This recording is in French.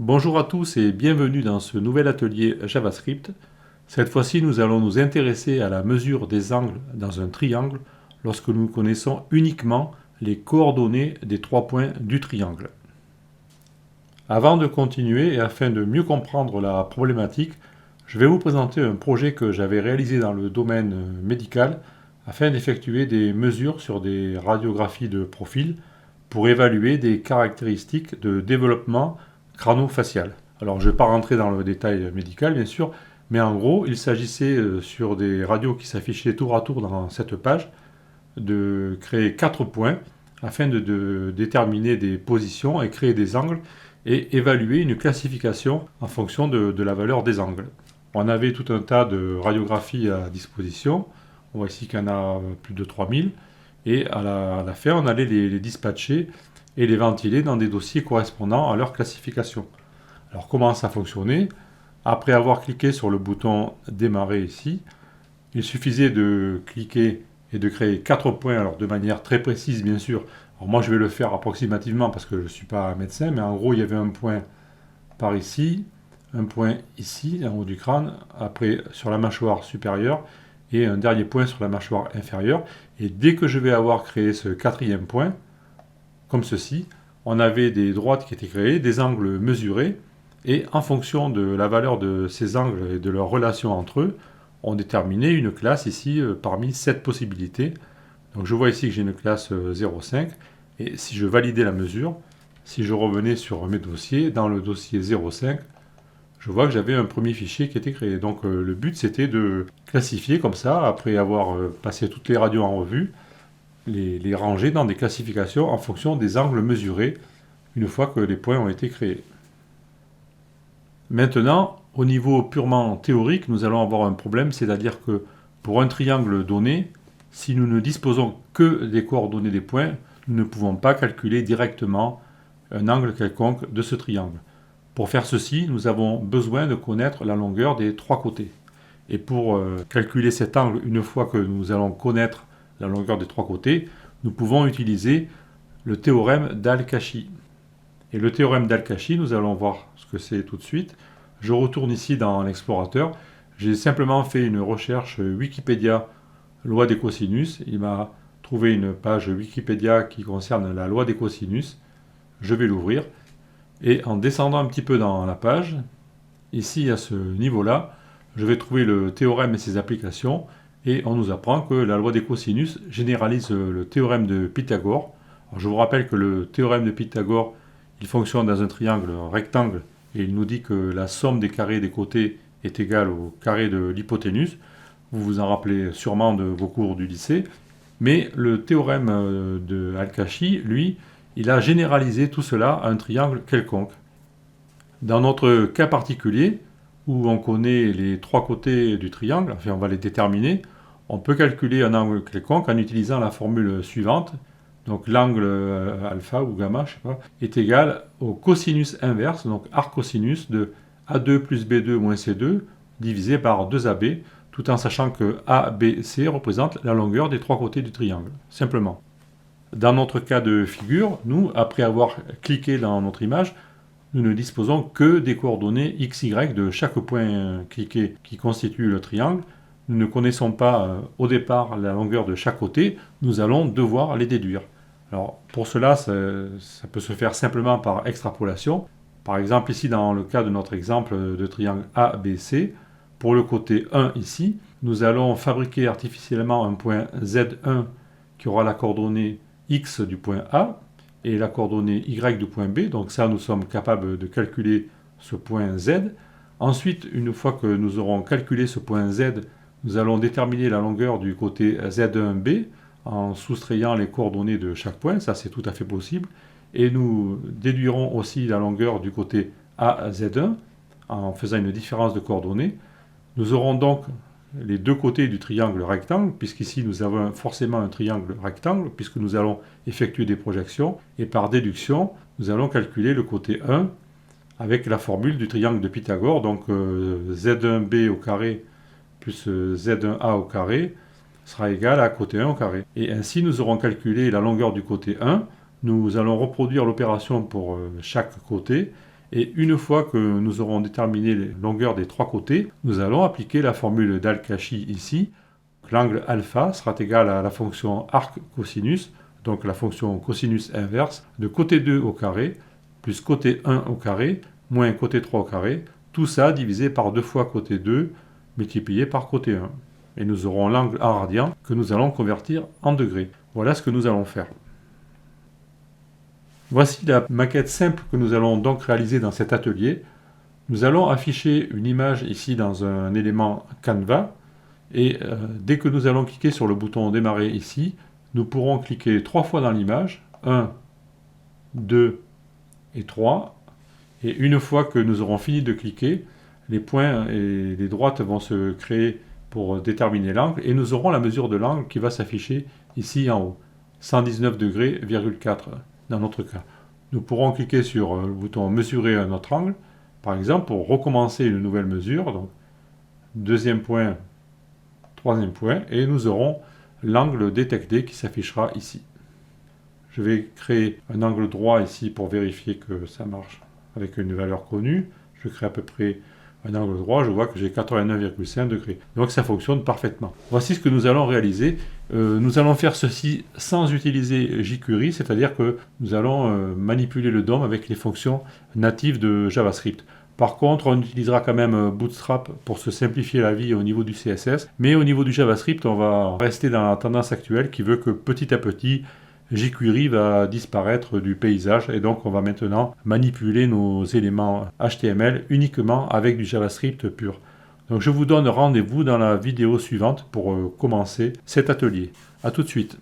Bonjour à tous et bienvenue dans ce nouvel atelier JavaScript. Cette fois-ci, nous allons nous intéresser à la mesure des angles dans un triangle lorsque nous connaissons uniquement les coordonnées des 3 points du triangle. Avant de continuer et afin de mieux comprendre la problématique, je vais vous présenter un projet que j'avais réalisé dans le domaine médical afin d'effectuer des mesures sur des radiographies de profil pour évaluer des caractéristiques de développement crâno-facial. Alors je ne vais pas rentrer dans le détail médical bien sûr, mais en gros il s'agissait sur des radios qui s'affichaient tour à tour dans cette page de créer 4 points afin de déterminer des positions et créer des angles et évaluer une classification en fonction de la valeur des angles. On avait tout un tas de radiographies à disposition, on voit ici qu'il y en a plus de 3000, et à la fin on allait les dispatcher et les ventiler dans des dossiers correspondant à leur classification. Alors comment ça fonctionnait? Après avoir cliqué sur le bouton démarrer ici, il suffisait de cliquer et de créer 4 points, alors de manière très précise bien sûr. Alors moi je vais le faire approximativement parce que je ne suis pas médecin, mais en gros il y avait un point par ici, un point ici en haut du crâne, après sur la mâchoire supérieure et un dernier point sur la mâchoire inférieure. Et dès que je vais avoir créé ce 4e point, comme ceci, on avait des droites qui étaient créées, des angles mesurés, et en fonction de la valeur de ces angles et de leur relation entre eux, on déterminait une classe ici parmi 7 possibilités. Donc je vois ici que j'ai une classe 0,5, et si je validais la mesure, si je revenais sur mes dossiers, dans le dossier 0,5, je vois que j'avais un premier fichier qui était créé. Donc le but c'était de classifier comme ça, après avoir passé toutes les radios en revue, les ranger dans des classifications en fonction des angles mesurés une fois que les points ont été créés. Maintenant, au niveau purement théorique, nous allons avoir un problème, c'est-à-dire que pour un triangle donné, si nous ne disposons que des coordonnées des points, nous ne pouvons pas calculer directement un angle quelconque de ce triangle. Pour faire ceci, nous avons besoin de connaître la longueur des 3 côtés. Et pour calculer cet angle, une fois que nous allons connaître la longueur des 3 côtés, nous pouvons utiliser le théorème d'Al-Kashi. Et le théorème d'Al-Kashi, nous allons voir ce que c'est tout de suite. Je retourne ici dans l'explorateur. J'ai simplement fait une recherche Wikipédia loi des cosinus. Il m'a trouvé une page Wikipédia qui concerne la loi des cosinus. Je vais l'ouvrir. Et en descendant un petit peu dans la page, ici à ce niveau-là, je vais trouver le théorème et ses applications. Et on nous apprend que la loi des cosinus généralise le théorème de Pythagore. Alors je vous rappelle que le théorème de Pythagore, il fonctionne dans un triangle rectangle et il nous dit que la somme des carrés des côtés est égale au carré de l'hypoténuse. Vous vous en rappelez sûrement de vos cours du lycée. Mais le théorème de Al-Kashi, lui, il a généralisé tout cela à un triangle quelconque. Dans notre cas particulier, où on connaît les 3 côtés du triangle, enfin on va les déterminer, on peut calculer un angle quelconque en utilisant la formule suivante. Donc l'angle alpha ou gamma, je sais pas, est égal au cosinus inverse, donc arc cosinus de A2 plus B2 moins C2 divisé par 2AB, tout en sachant que ABC représente la longueur des 3 côtés du triangle, simplement. Dans notre cas de figure, nous, après avoir cliqué dans notre image, nous ne disposons que des coordonnées x, y de chaque point cliqué qui constitue le triangle. Nous ne connaissons pas au départ la longueur de chaque côté, nous allons devoir les déduire. Alors pour cela, ça peut se faire simplement par extrapolation. Par exemple ici dans le cas de notre exemple de triangle ABC, pour le côté 1 ici, nous allons fabriquer artificiellement un point Z1 qui aura la coordonnée x du point A et la coordonnée y du point B. Donc ça, nous sommes capables de calculer ce point Z. Ensuite, une fois que nous aurons calculé ce point Z, nous allons déterminer la longueur du côté Z1B en soustrayant les coordonnées de chaque point. Ça, c'est tout à fait possible. Et nous déduirons aussi la longueur du côté AZ1 en faisant une différence de coordonnées. Nous aurons donc les 2 côtés du triangle rectangle, puisqu'ici nous avons forcément un triangle rectangle, puisque nous allons effectuer des projections, et par déduction, nous allons calculer le côté 1 avec la formule du triangle de Pythagore, donc Z1b au carré plus Z1a au carré sera égal à côté 1 au carré. Et ainsi nous aurons calculé la longueur du côté 1, nous allons reproduire l'opération pour chaque côté, Et une fois que nous aurons déterminé les longueurs des trois côtés, nous allons appliquer la formule d'Al-Kashi ici. L'angle alpha sera égal à la fonction arc cosinus, donc la fonction cosinus inverse, de côté 2 au carré, plus côté 1 au carré, moins côté 3 au carré, tout ça divisé par 2 fois côté 2, multiplié par côté 1. Et nous aurons l'angle en radian que nous allons convertir en degrés. Voilà ce que nous allons faire. Voici la maquette simple que nous allons donc réaliser dans cet atelier. Nous allons afficher une image ici dans un élément Canva. Et dès que nous allons cliquer sur le bouton démarrer ici, nous pourrons cliquer 3 fois dans l'image, 1, 2 et 3. Et une fois que nous aurons fini de cliquer, les points et les droites vont se créer pour déterminer l'angle et nous aurons la mesure de l'angle qui va s'afficher ici en haut, 119 degrés, 4 dans notre cas. Nous pourrons cliquer sur le bouton mesurer un autre angle, par exemple pour recommencer une nouvelle mesure, donc deuxième point, troisième point, et nous aurons l'angle détecté qui s'affichera ici. Je vais créer un angle droit ici pour vérifier que ça marche avec une valeur connue. Je crée à peu près un angle droit, je vois que j'ai 89,5 degrés. Donc ça fonctionne parfaitement. Voici ce que nous allons réaliser. Nous allons faire ceci sans utiliser jQuery, c'est-à-dire que nous allons manipuler le DOM avec les fonctions natives de JavaScript. Par contre, on utilisera quand même Bootstrap pour se simplifier la vie au niveau du CSS. Mais au niveau du JavaScript, on va rester dans la tendance actuelle qui veut que petit à petit, jQuery va disparaître du paysage. Et donc, on va maintenant manipuler nos éléments HTML uniquement avec du JavaScript pur. Donc, je vous donne rendez-vous dans la vidéo suivante pour commencer cet atelier. A tout de suite.